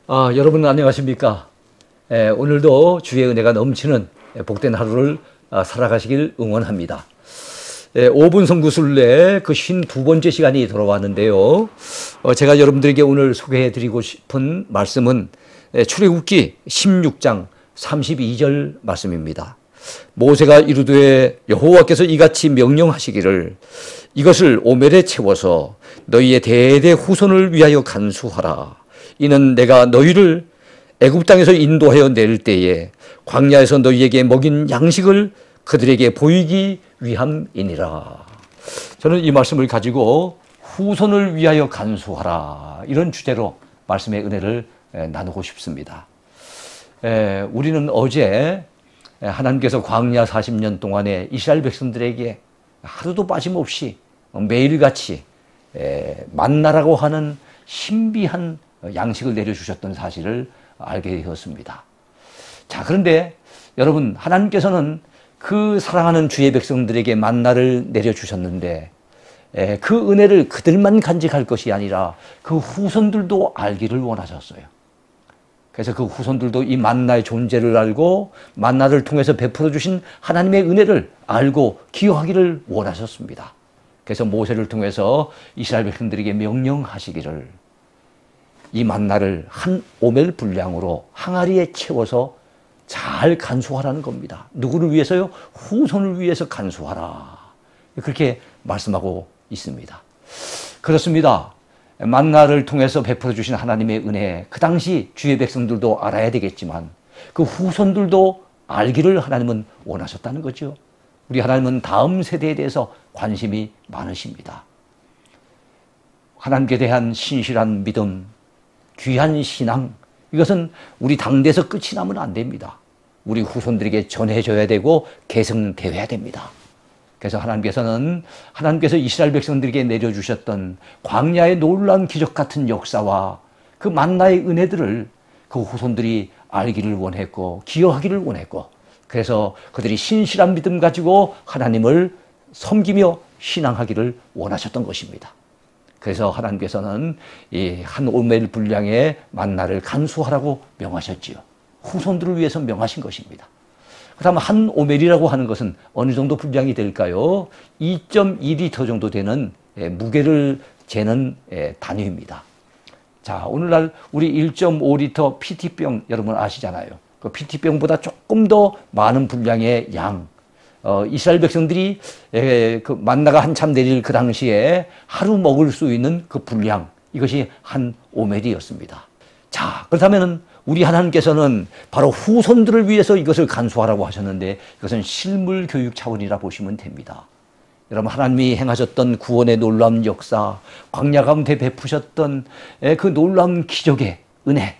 여러분 안녕하십니까? 오늘도 주의 은혜가 넘치는 복된 하루를 살아가시길 응원합니다. 5분 성구순례 그 52번째 시간이 돌아왔는데요. 제가 여러분들에게 오늘 소개해드리고 싶은 말씀은 출애굽기 16장 32절 말씀입니다. 모세가 이르되 여호와께서 이같이 명령하시기를 이것을 오멜에 채워서 너희의 대대 후손을 위하여 간수하라. 이는 내가 너희를 애굽 땅에서 인도하여 낼 때에 광야에서 너희에게 먹인 양식을 그들에게 보이기 위함이니라. 저는 이 말씀을 가지고 후손을 위하여 간수하라, 이런 주제로 말씀의 은혜를 나누고 싶습니다. 우리는 어제 하나님께서 광야 40년 동안에 이스라엘 백성들에게 하루도 빠짐없이 매일같이 만나라고 하는 신비한 양식을 내려주셨던 사실을 알게 되었습니다. 자, 그런데 여러분, 하나님께서는 그 사랑하는 주의 백성들에게 만나를 내려주셨는데 그 은혜를 그들만 간직할 것이 아니라 그 후손들도 알기를 원하셨어요. 그래서 그 후손들도 이 만나의 존재를 알고 만나를 통해서 베풀어 주신 하나님의 은혜를 알고 기억하기를 원하셨습니다. 그래서 모세를 통해서 이스라엘 백성들에게 명령하시기를 이 만나를 한 오멜 분량으로 항아리에 채워서 잘 간수하라는 겁니다. 누구를 위해서요? 후손을 위해서 간수하라. 그렇게 말씀하고 있습니다. 그렇습니다. 만나를 통해서 베풀어 주신 하나님의 은혜, 그 당시 주의 백성들도 알아야 되겠지만 그 후손들도 알기를 하나님은 원하셨다는 거죠. 우리 하나님은 다음 세대에 대해서 관심이 많으십니다. 하나님께 대한 신실한 믿음, 귀한 신앙, 이것은 우리 당대에서 끝이 나면 안 됩니다. 우리 후손들에게 전해져야 되고 계승되어야 됩니다. 그래서 하나님께서 이스라엘 백성들에게 내려주셨던 광야의 놀라운 기적 같은 역사와 그 만나의 은혜들을 그 후손들이 알기를 원했고 기억하기를 원했고, 그래서 그들이 신실한 믿음 가지고 하나님을 섬기며 신앙하기를 원하셨던 것입니다. 그래서 하나님께서는 이 한 오멜 분량의 만나를 간수하라고 명하셨지요. 후손들을 위해서 명하신 것입니다. 그다음 한 오멜이라고 하는 것은 어느 정도 분량이 될까요? 2.2리터 정도 되는 무게를 재는 단위입니다. 자, 오늘날 우리 1.5리터 PT병 여러분 아시잖아요. 그 PT병보다 조금 더 많은 분량의 양, 이스라엘 백성들이 그 만나가 한참 내릴 그 당시에 하루 먹을 수 있는 그 분량, 이것이 한 오멜이었습니다. 자, 그렇다면 우리 하나님께서는 바로 후손들을 위해서 이것을 간수하라고 하셨는데 이것은 실물 교육 차원이라 보시면 됩니다. 여러분, 하나님이 행하셨던 구원의 놀라운 역사, 광야 가운데 베푸셨던 그 놀라운 기적의 은혜,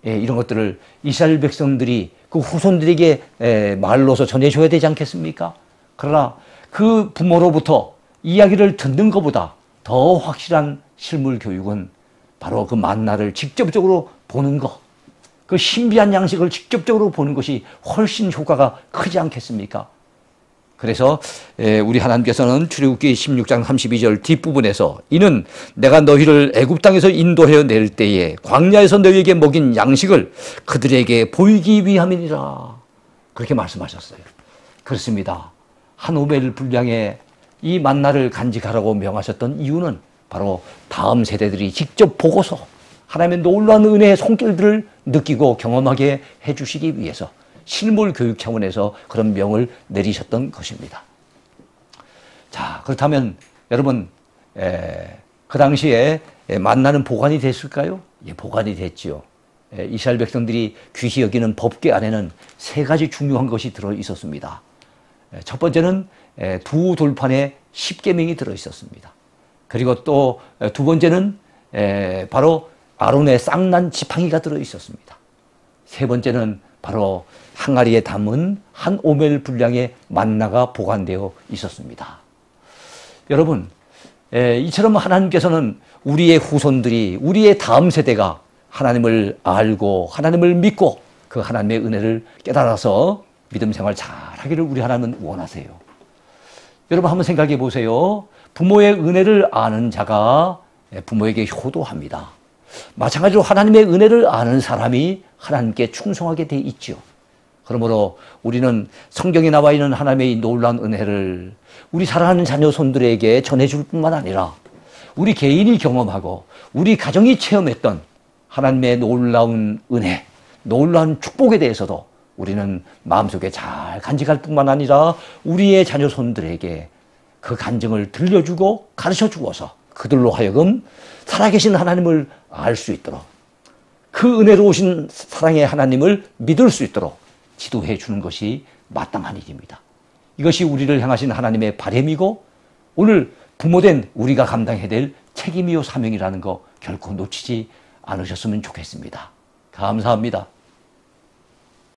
이런 것들을 이스라엘 백성들이 그 후손들에게 말로서 전해줘야 되지 않겠습니까? 그러나 그 부모로부터 이야기를 듣는 것보다 더 확실한 실물 교육은 바로 그 만나를 직접적으로 보는 것, 그 신비한 양식을 직접적으로 보는 것이 훨씬 효과가 크지 않겠습니까? 그래서 우리 하나님께서는 출애굽기 16장 32절 뒷부분에서 이는 내가 너희를 애굽 땅에서 인도하여 낼 때에 광야에서 너희에게 먹인 양식을 그들에게 보이기 위함이니라, 그렇게 말씀하셨어요. 그렇습니다. 한 오멜 분량의 이 만나를 간직하라고 명하셨던 이유는 바로 다음 세대들이 직접 보고서 하나님의 놀라운 은혜의 손길들을 느끼고 경험하게 해주시기 위해서 실물 교육 차원에서 그런 명을 내리셨던 것입니다. 자, 그렇다면 여러분, 그 당시에 만나는 보관이 됐을까요? 예, 보관이 됐지요. 이스라엘 백성들이 귀히 여기는 법궤 안에는 세 가지 중요한 것이 들어 있었습니다. 첫 번째는 두 돌판에 십계명이 들어 있었습니다. 그리고 또 두 번째는 바로 아론의 쌍난 지팡이가 들어 있었습니다. 세 번째는 바로 항아리에 담은 한 오멜 분량의 만나가 보관되어 있었습니다. 여러분, 이처럼 하나님께서는 우리의 후손들이, 우리의 다음 세대가 하나님을 알고 하나님을 믿고 그 하나님의 은혜를 깨달아서 믿음 생활 잘하기를 우리 하나님은 원하세요. 여러분, 한번 생각해 보세요. 부모의 은혜를 아는 자가 부모에게 효도합니다. 마찬가지로 하나님의 은혜를 아는 사람이 하나님께 충성하게 돼 있죠. 그러므로 우리는 성경에 나와 있는 하나님의 놀라운 은혜를 우리 사랑하는 자녀 손들에게 전해줄 뿐만 아니라 우리 개인이 경험하고 우리 가정이 체험했던 하나님의 놀라운 은혜, 놀라운 축복에 대해서도 우리는 마음속에 잘 간직할 뿐만 아니라 우리의 자녀 손들에게 그 간증을 들려주고 가르쳐 주어서 그들로 하여금 살아계신 하나님을 알 수 있도록 그 은혜로우신 사랑의 하나님을 믿을 수 있도록 지도해 주는 것이 마땅한 일입니다. 이것이 우리를 향하신 하나님의 바람이고 오늘 부모된 우리가 감당해야 될 책임이요 사명이라는 거 결코 놓치지 않으셨으면 좋겠습니다. 감사합니다.